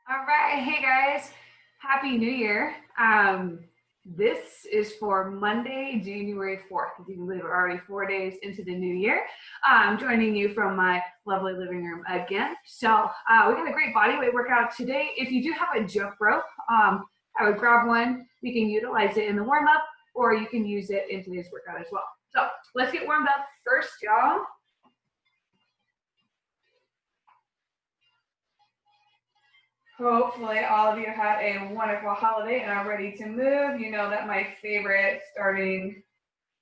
All right, hey guys, Happy New Year. This is for Monday, January 4th. If you can believe we're already 4 days into the new year. I'm joining you from my lovely living room again. So we got a great bodyweight workout today. If you do have a jump rope, I would grab one. You can utilize it in the warm up, or you can use it in today's workout as well. So let's get warmed up first, y'all. Hopefully all of you had a wonderful holiday and are ready to move. You know that my favorite starting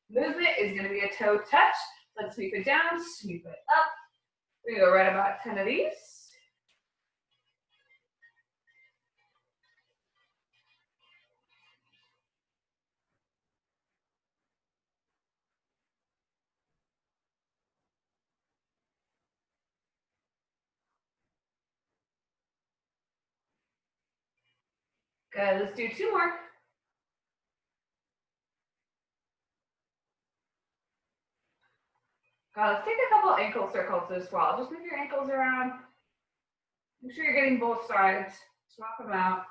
movement is going to be a toe touch. Let's sweep it down, sweep it up. We go right about 10 of these. Good, let's do 2 more. Let's take a couple ankle circles as well. Just move your ankles around. Make sure you're getting both sides. Swap them out.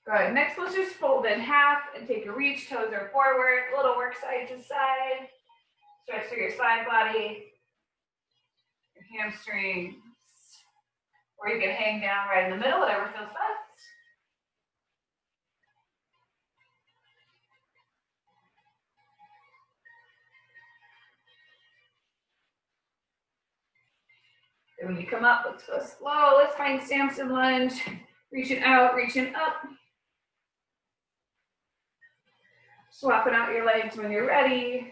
Good, next let's just fold in half and take a reach, toes are forward, a little work side to side. Stretch through your side body, your hamstrings, or you can hang down right in the middle, whatever feels best. And when you come up, let's go slow. Let's find Samson lunge. Reaching out, reaching up. Swapping out your legs when you're ready.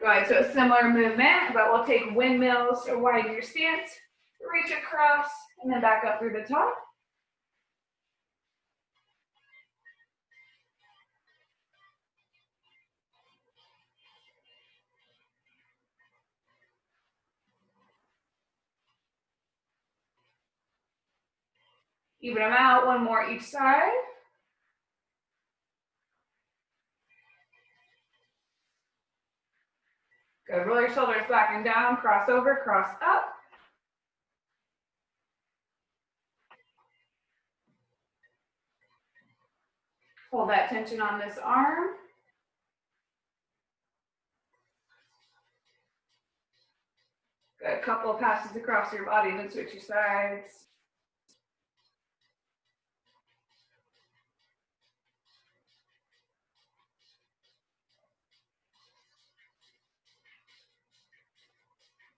Good, so a similar movement, but we'll take windmills to widen your stance. Reach across and then back up through the top. Even them out, 1 more each side. Good, roll your shoulders back and down, cross over, cross up. Hold that tension on this arm. Good, a couple of passes across your body, then switch your sides.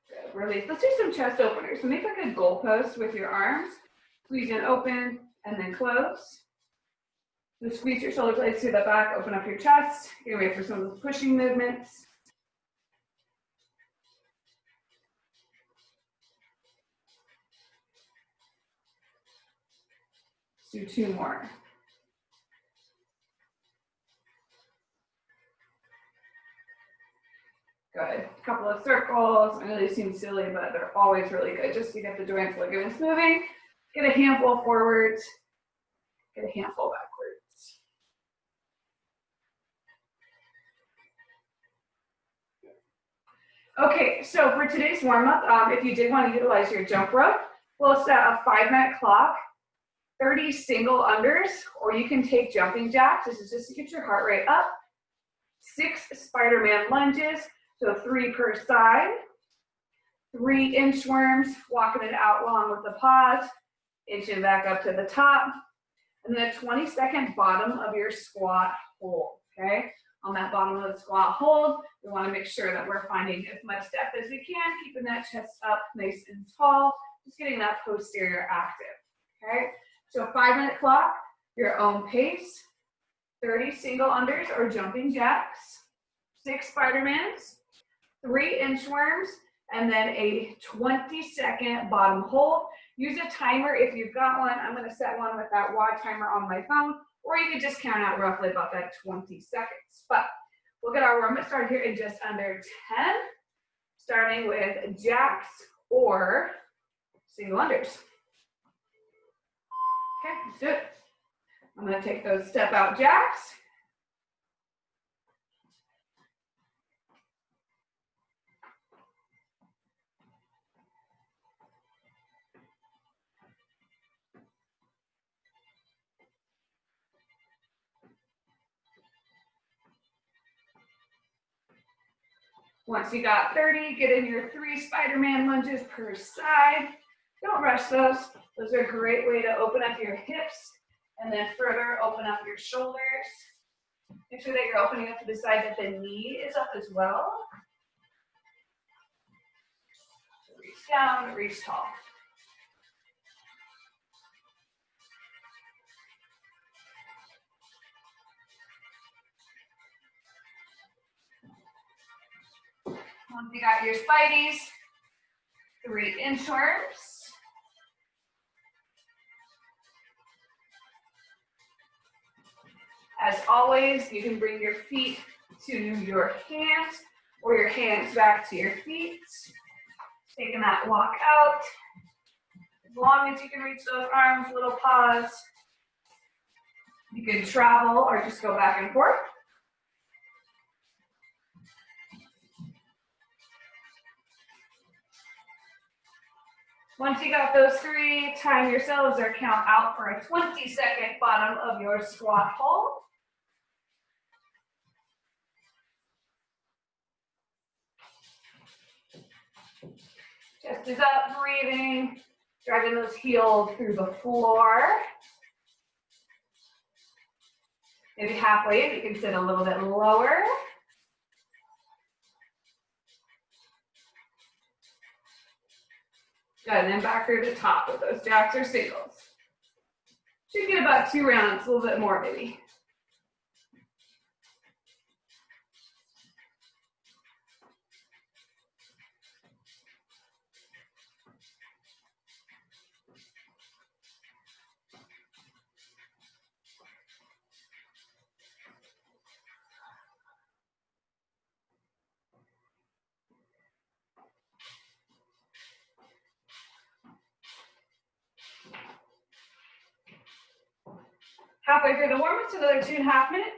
Good, release. Let's do some chest openers. So make like a goalpost with your arms. Squeeze in, open, and then close. So squeeze your shoulder blades to the back, open up your chest. Get ready for some of those pushing movements. Let's do 2 more. Good. A couple of circles. I know they seem silly, but they're always really good just to get the joints ligaments moving. Get a handful forwards. Get a handful backwards. Okay, so for today's warm-up, if you did want to utilize your jump rope, we'll set a 5-minute clock, 30 single unders, or you can take jumping jacks. This is just to get your heart rate up. 6 Spider-Man lunges, so 3 per side. 3 inchworms, walking it out long with the pause, inching back up to the top. And then a 20-second bottom of your squat hold, okay? On that bottom of the squat hold, we want to make sure that we're finding as much depth as we can, keeping that chest up nice and tall, just getting that posterior active, okay? So 5-minute clock, your own pace, 30 single unders or jumping jacks, 6 Spider-Mans, 3 inchworms, and then a 20-second bottom hold. Use a timer if you've got one. I'm gonna set one with that WOD timer on my phone, or you could just count out roughly about that 20 seconds. But we'll get our warm-up started here in just under 10, starting with jacks or single unders. Okay, let's do it. I'm gonna take those step out jacks. Once you got 30, get in your 3 Spider-Man lunges per side. Don't rush those. Those are a great way to open up your hips and then further open up your shoulders. Make sure that you're opening up to the side that the knee is up as well. So reach down, reach tall. Once you got your spideys, 3 inchworms. As always, you can bring your feet to your hands or your hands back to your feet. Taking that walk out. As long as you can reach those arms, little pause. You can travel or just go back and forth. Once you got those 3, time yourselves or count out for a 20-second bottom of your squat hold. Chest is up, breathing, driving those heels through the floor. Maybe halfway, if you can sit a little bit lower. Good, and then back through the top with those jacks or singles. Should get about 2 rounds, a little bit more maybe. Halfway through the warm-up, so another 2.5 minutes.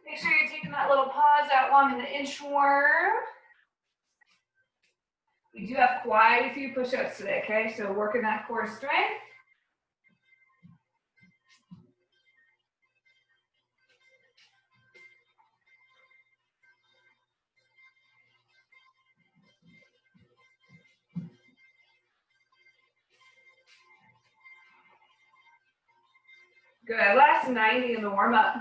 Make sure you're taking that little pause out long in the inchworm. We do have quite a few push-ups today, okay? So working that core strength. Good, last 90 in the warm-up.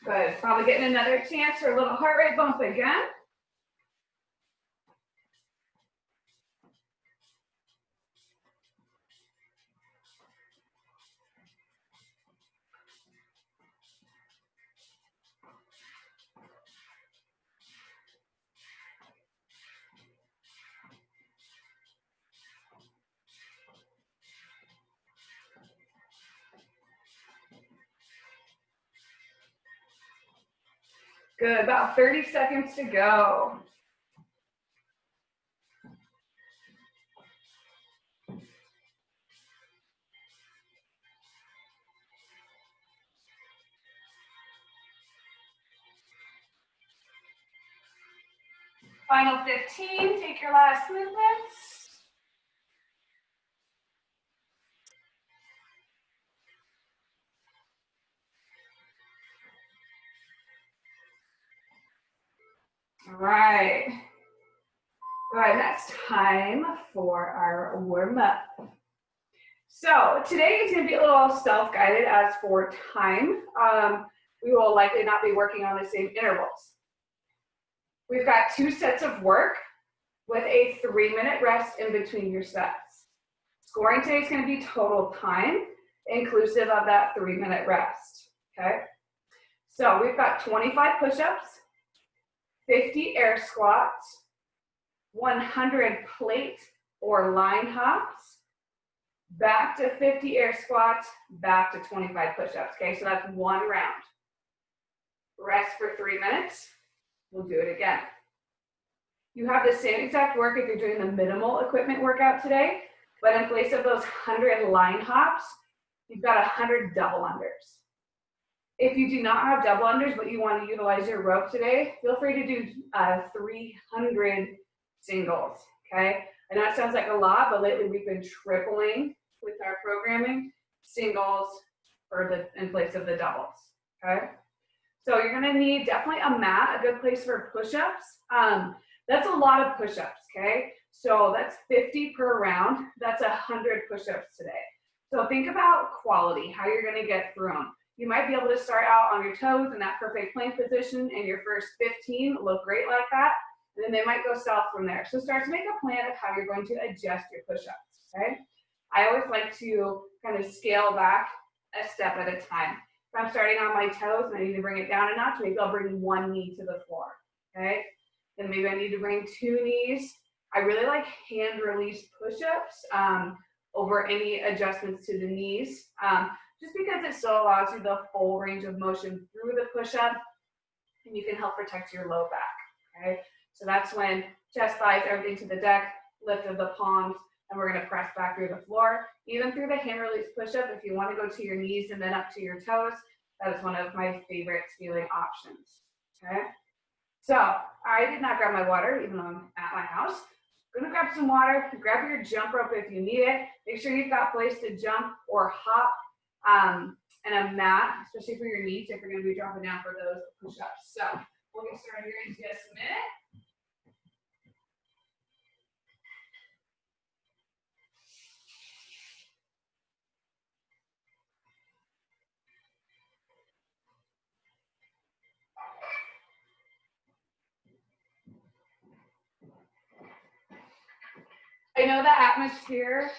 Good, probably getting another chance for a little heart rate bump again. Good, about 30 seconds to go. Final 15, take your last movements. All right. All right, that's time for our warm-up. So today is going to be a little self-guided as for time. We will likely not be working on the same intervals. We've got 2 sets of work with a 3-minute rest in between your sets. Scoring today is going to be total time, inclusive of that 3-minute rest, okay? So we've got 25 push-ups, 50 air squats, 100 plate or line hops, back to 50 air squats, back to 25 push-ups, okay? So that's 1 round. Rest for 3 minutes. We'll do it again. You have the same exact work if you're doing the minimal equipment workout today, but in place of those 100 line hops, you've got 100 double unders. If you do not have double unders, but you want to utilize your rope today, feel free to do 300 singles, okay? I know it sounds like a lot, but lately we've been tripling with our programming singles in place of the doubles, okay? So you're gonna need definitely a mat, a good place for push-ups. That's a lot of push-ups, okay? So that's 50 per round. That's 100 push-ups today. So think about quality, how you're gonna get through them. You might be able to start out on your toes in that perfect plank position, and your first 15 look great like that, and then they might go south from there. So start to make a plan of how you're going to adjust your push-ups, okay? I always like to kind of scale back a step at a time. If I'm starting on my toes and I need to bring it down a notch, maybe I'll bring 1 knee to the floor, okay? Then maybe I need to bring 2 knees. I really like hand release push-ups over any adjustments to the knees, just because it still allows you the full range of motion through the push-up, and you can help protect your low back, okay? So that's when chest, thighs, everything to the deck, lift of the palms, and we're gonna press back through the floor. Even through the hand release push-up, if you wanna go to your knees and then up to your toes, that is one of my favorite feeling options, okay? So I did not grab my water, even though I'm at my house. I'm gonna grab some water, grab your jump rope if you need it. Make sure you've got a place to jump or hop, and a mat, especially for your knees if you're gonna be dropping down for those push-ups. So we'll get started here in just a minute. I know the atmosphere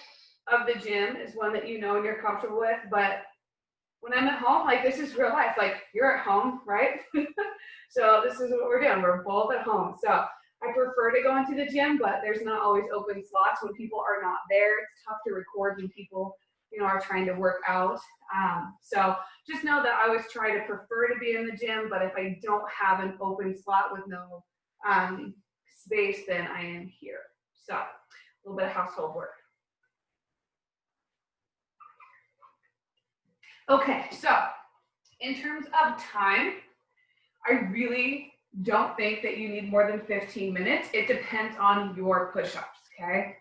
of the gym is one that you know and you're comfortable with, but when I'm at home, like this is real life. Like you're at home, right? So this is what we're doing. We're both at home. So I prefer to go into the gym, but there's not always open slots when people are not there. It's tough to record when people, are trying to work out. So just know that I always try to prefer to be in the gym, but if I don't have an open slot with no space, then I am here. So a little bit of household work. Okay, so in terms of time, I really don't think that you need more than 15 minutes. It depends on your push-ups, okay?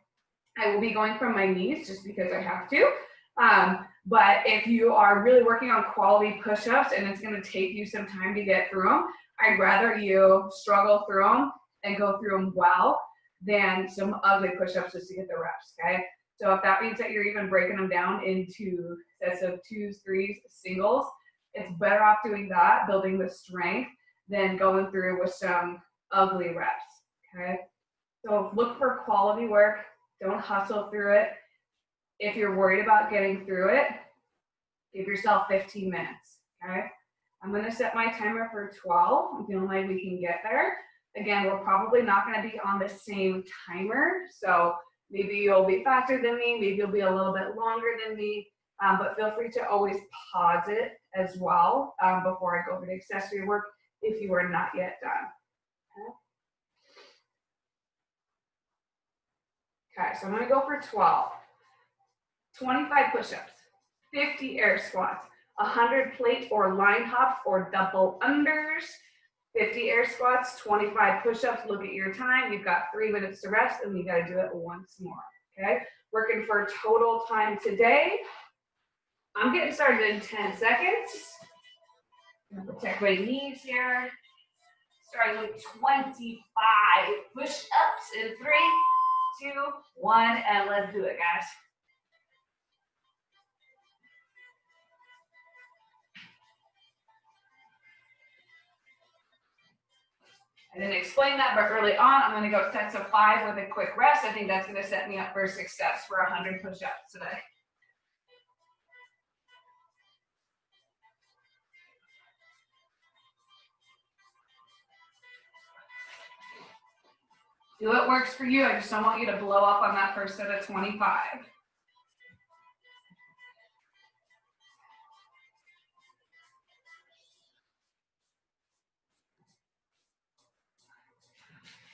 I will be going from my knees just because I have to. But if you are really working on quality push-ups and it's gonna take you some time to get through them, I'd rather you struggle through them and go through them well than some ugly push-ups just to get the reps, okay? So if that means that you're even breaking them down into sets of 2s, 3s, singles, it's better off doing that, building the strength, than going through with some ugly reps, okay? So look for quality work, don't hustle through it. If you're worried about getting through it, give yourself 15 minutes, okay? I'm gonna set my timer for 12. I'm feeling like we can get there. Again, we're probably not gonna be on the same timer, so maybe you'll be faster than me, maybe you'll be a little bit longer than me, but feel free to always pause it as well before I go over the accessory work if you are not yet done. Okay, so I'm gonna go for 12. 25 push-ups, 50 air squats, 100 plate or line hops or double unders, 50 air squats, 25 push-ups. Look at your time. You've got 3 minutes to rest, and you got to do it once more. Okay? Working for total time today. I'm getting started in 10 seconds. I'm gonna protect my knees here. Starting with 25 push-ups in 3, 2, 1, and let's do it, guys. I didn't explain that, but early on, I'm gonna go sets of 5 with a quick rest. I think that's gonna set me up for success for 100 push-ups today. Do what works for you. I just don't want you to blow up on that first set of 25.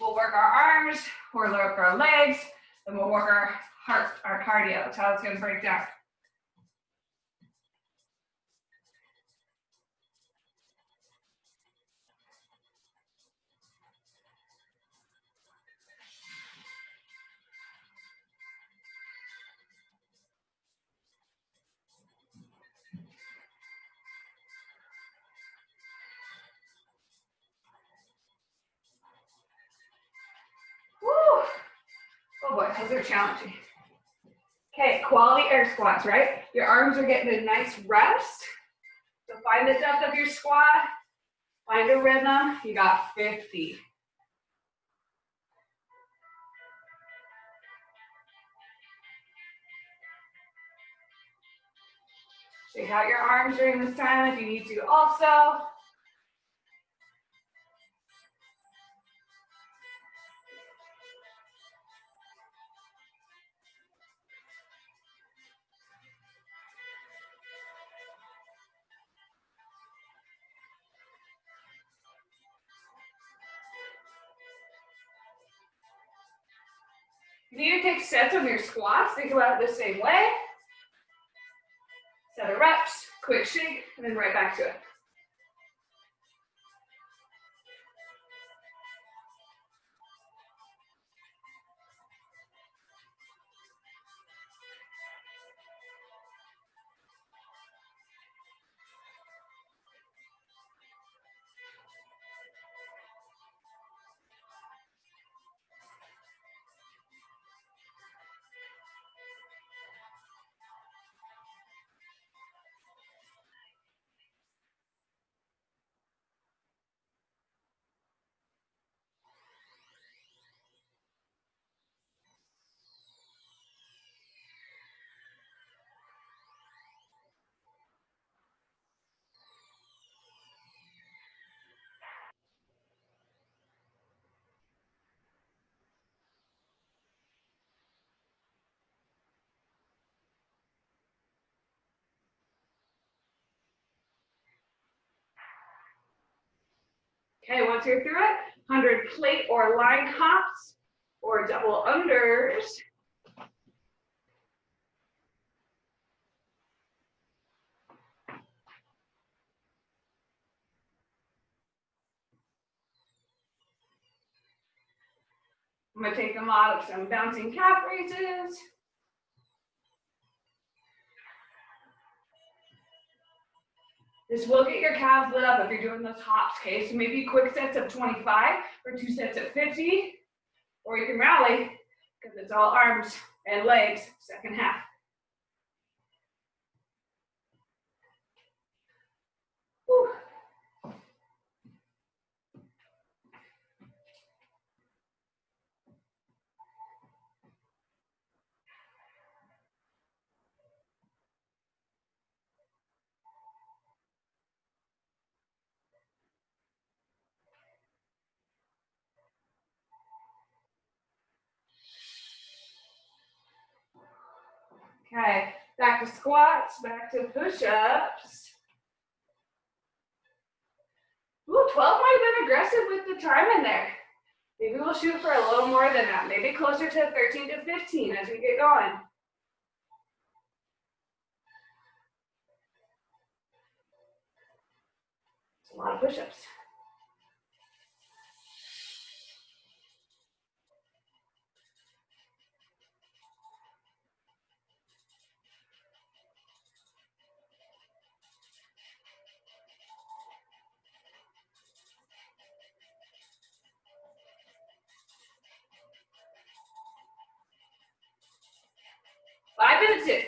We'll work our arms, we'll work our legs, and we'll work our heart, our cardio. That's how it's gonna break down. Woo! Oh boy, those are challenging. Okay, quality air squats, right? Your arms are getting a nice rest. So find the depth of your squat, find a rhythm. You got 50. Shake out your arms during this time if you need to also. If you need to take sets of your squats, think about it the same way. Set of reps, quick shake, and then right back to it. Okay, once you're through it, 100 plate or line hops or double unders. I'm gonna take them out of some bouncing calf raises. This will get your calves lit up if you're doing those hops, okay? So maybe quick sets of 25 or 2 sets of 50, or you can rally because it's all arms and legs, second half. Whew. Okay, back to squats, back to push-ups. Ooh, 12 might have been aggressive with the time in there. Maybe we'll shoot for a little more than that. Maybe closer to 13 to 15 as we get going. It's a lot of push-ups. 5 minutes in.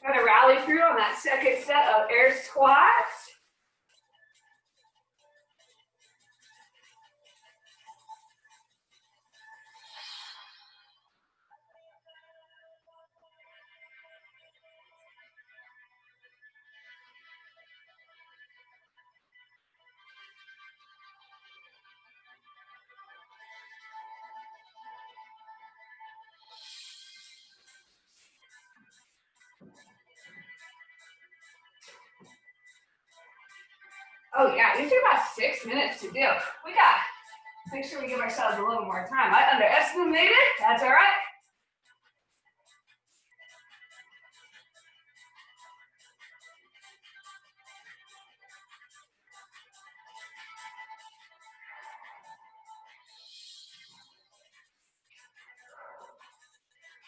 Try to rally through on that second set of air squats. Oh yeah, these are about 6 minutes to do. We got, make sure we give ourselves a little more time. I underestimated, that's all right.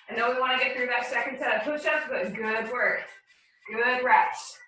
I know we want to get through that second set of push-ups, but good work, good reps.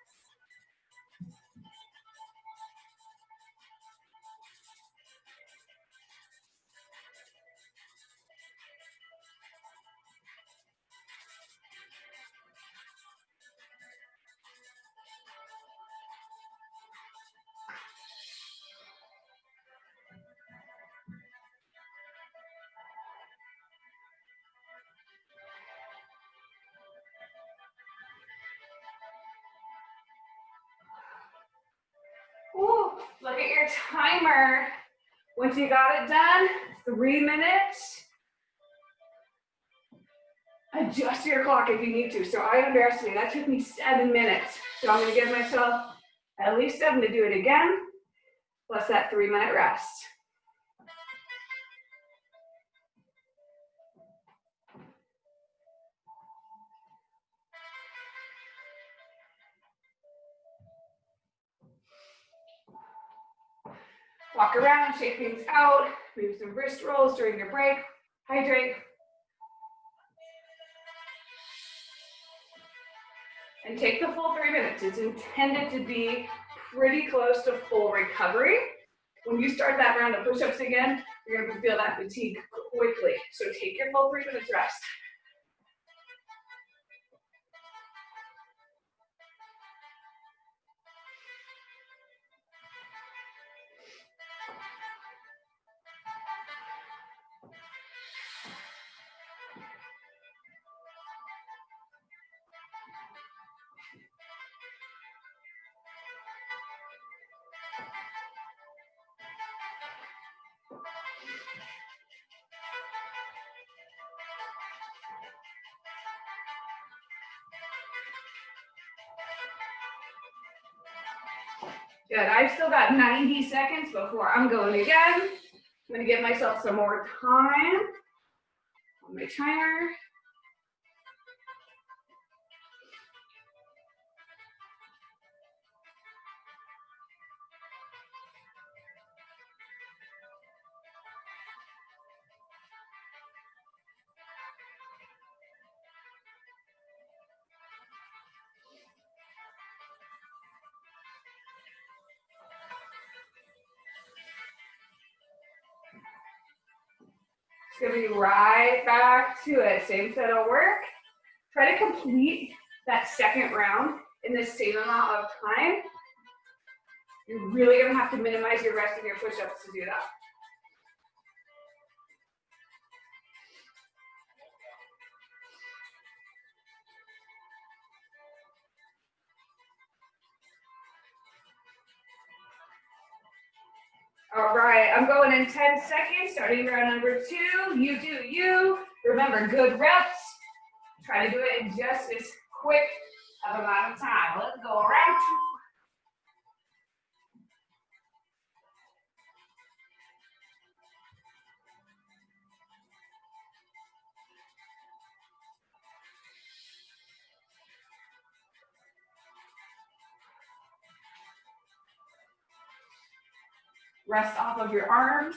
Ooh, look at your timer. Once you got it done, 3 minutes. Adjust your clock if you need to. So I underestimated, that took me 7 minutes. So I'm gonna give myself at least 7 to do it again, plus that 3-minute rest. Walk around, shake things out, maybe some wrist rolls during your break, hydrate. And take the full 3 minutes. It's intended to be pretty close to full recovery. When you start that round of push-ups again, you're gonna feel that fatigue quickly. So take your full 3 minutes rest. Good, I've still got 90 seconds before I'm going again. I'm gonna give myself some more time on my timer. It's gonna be right back to it, same set of work. Try to complete that second round in the same amount of time. You're really gonna have to minimize your rest and your push-ups to do that. All right, I'm going in 10 seconds, starting round number 2. You do you. Remember, good reps. Try to do it in just as quick of amount of time. Let's go around. Rest off of your arms.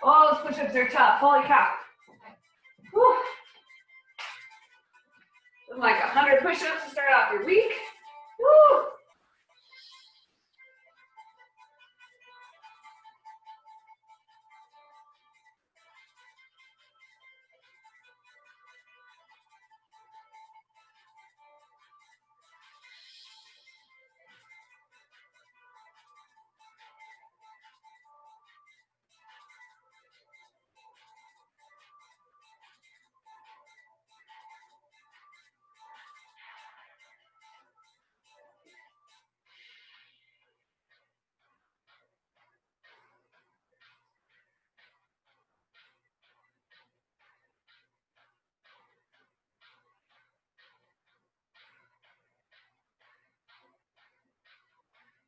Oh, those push-ups are tough. Holy cow. Whew. Like 100 push-ups to start off your week. Woo.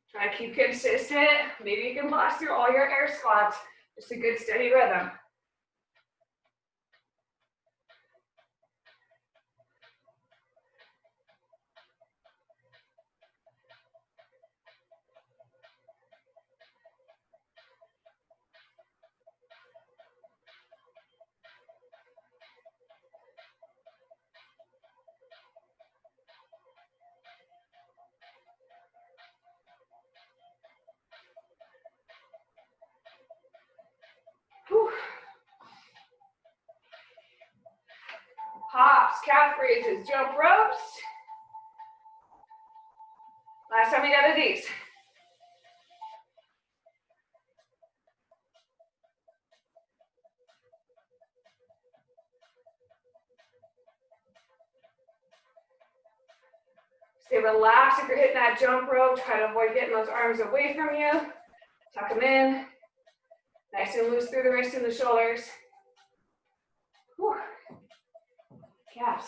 Try to keep consistent. Maybe you can blast through all your air squats. Just a good steady rhythm. Whew. Hops, calf raises, jump ropes. Last time we got these. Stay relaxed if you're hitting that jump rope. Try to avoid getting those arms away from you. Tuck them in. Nice and loose through the wrists and the shoulders. Whew. Calves.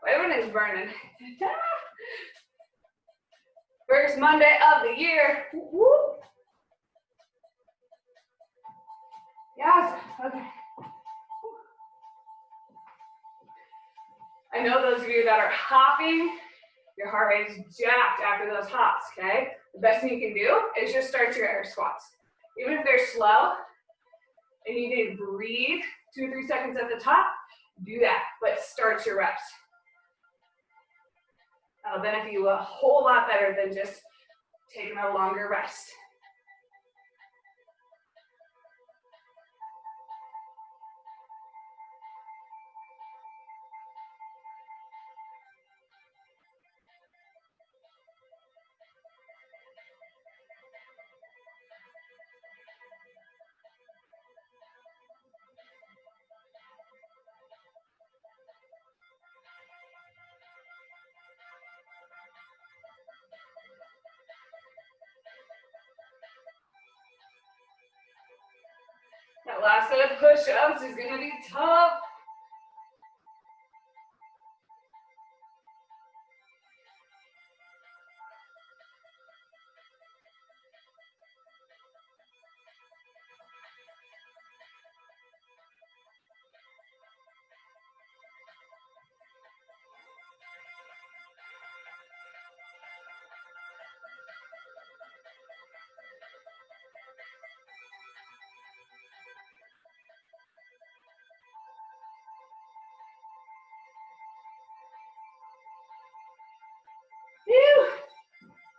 Everything's burning. First Monday of the year. Woo. Yes. Okay. I know those of you that are hopping, your heart rate is jacked after those hops, okay? The best thing you can do is just start your air squats. Even if they're slow and you need to breathe 2 or 3 seconds at the top, do that, but start your reps. That'll benefit you a whole lot better than just taking a longer rest. That last set of push-ups is gonna be tough.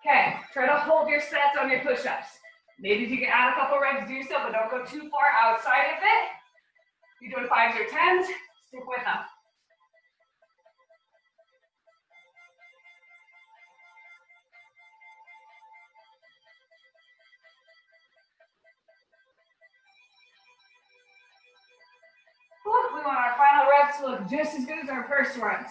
Okay, try to hold your sets on your push-ups. Maybe if you can add a couple reps, do so, but don't go too far outside of it. If you're doing 5s or 10s, stick with them. Look, we want our final reps to look just as good as our first ones.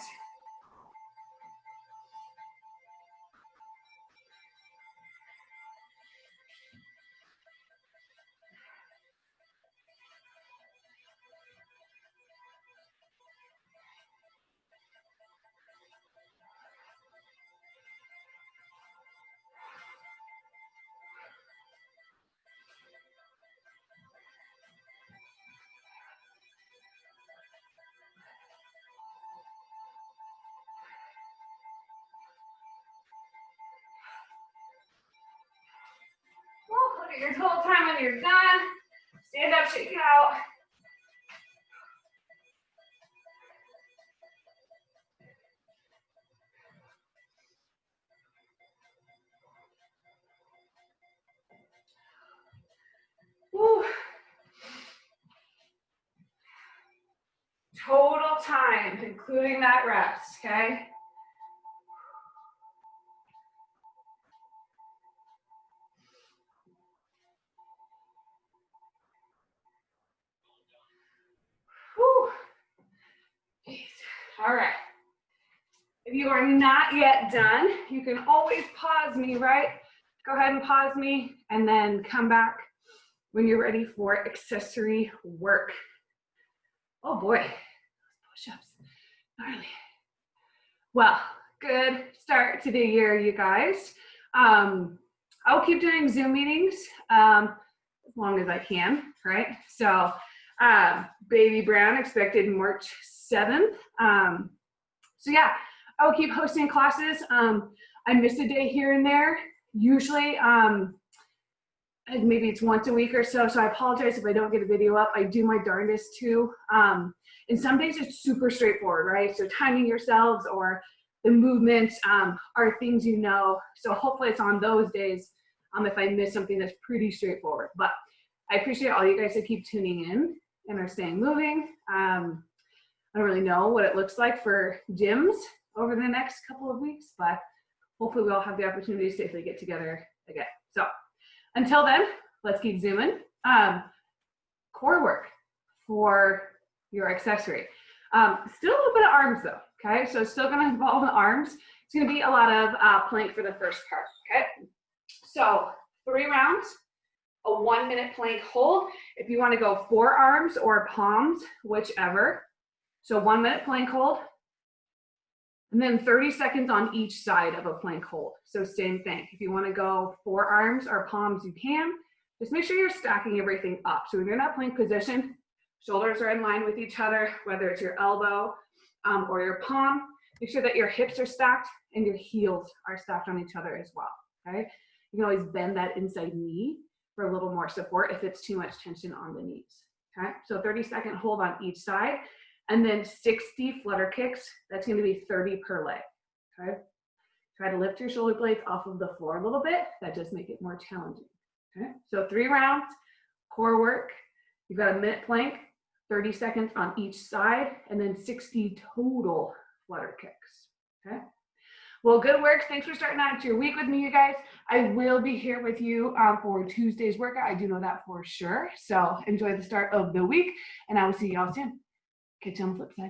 your total time when you're done. Stand up, shake it out. Woo. Total time, including that rest, okay? Whew. Jeez. All right. If you are not yet done, you can always pause me, right? Go ahead and pause me and then come back when you're ready for accessory work. Oh boy, push-ups, gnarly. Well, good start to the year, you guys. I'll keep doing Zoom meetings as long as I can, right? So Baby Brown expected March 7th. So yeah, I'll keep hosting classes. I miss a day here and there. Usually, maybe it's once a week or so, so I apologize if I don't get a video up. I do my darndest to. And some days it's super straightforward, right? So timing yourselves or the movements are things you know. So hopefully it's on those days if I miss something that's pretty straightforward. But I appreciate all you guys that keep tuning in and are staying moving. I don't really know what it looks like for gyms over the next couple of weeks, but hopefully we all have the opportunity to safely get together again. So until then, let's keep zooming. Core work for your accessory. Still a little bit of arms though, okay? So it's still gonna involve the arms. It's gonna be a lot of plank for the first part, okay? So 3 rounds, a 1-minute plank hold. If you wanna go forearms or palms, whichever. So 1-minute plank hold, and then 30 seconds on each side of a plank hold. So same thing. If you wanna go forearms or palms, you can. Just make sure you're stacking everything up. So when you're in that plank position, shoulders are in line with each other, whether it's your elbow or your palm. Make sure that your hips are stacked and your heels are stacked on each other as well, okay? You can always bend that inside knee for a little more support if it's too much tension on the knees, okay? So 30-second hold on each side, and then 60 flutter kicks. That's gonna be 30 per leg, okay? Try to lift your shoulder blades off of the floor a little bit. That does make it more challenging, okay? So 3 rounds, core work. You've got a minute plank, 30 seconds on each side, and then 60 total flutter kicks, okay? Well, good work. Thanks for starting out your week with me, you guys. I will be here with you for Tuesday's workout. I do know that for sure. So enjoy the start of the week, and I will see y'all soon. Catch you on the flip side.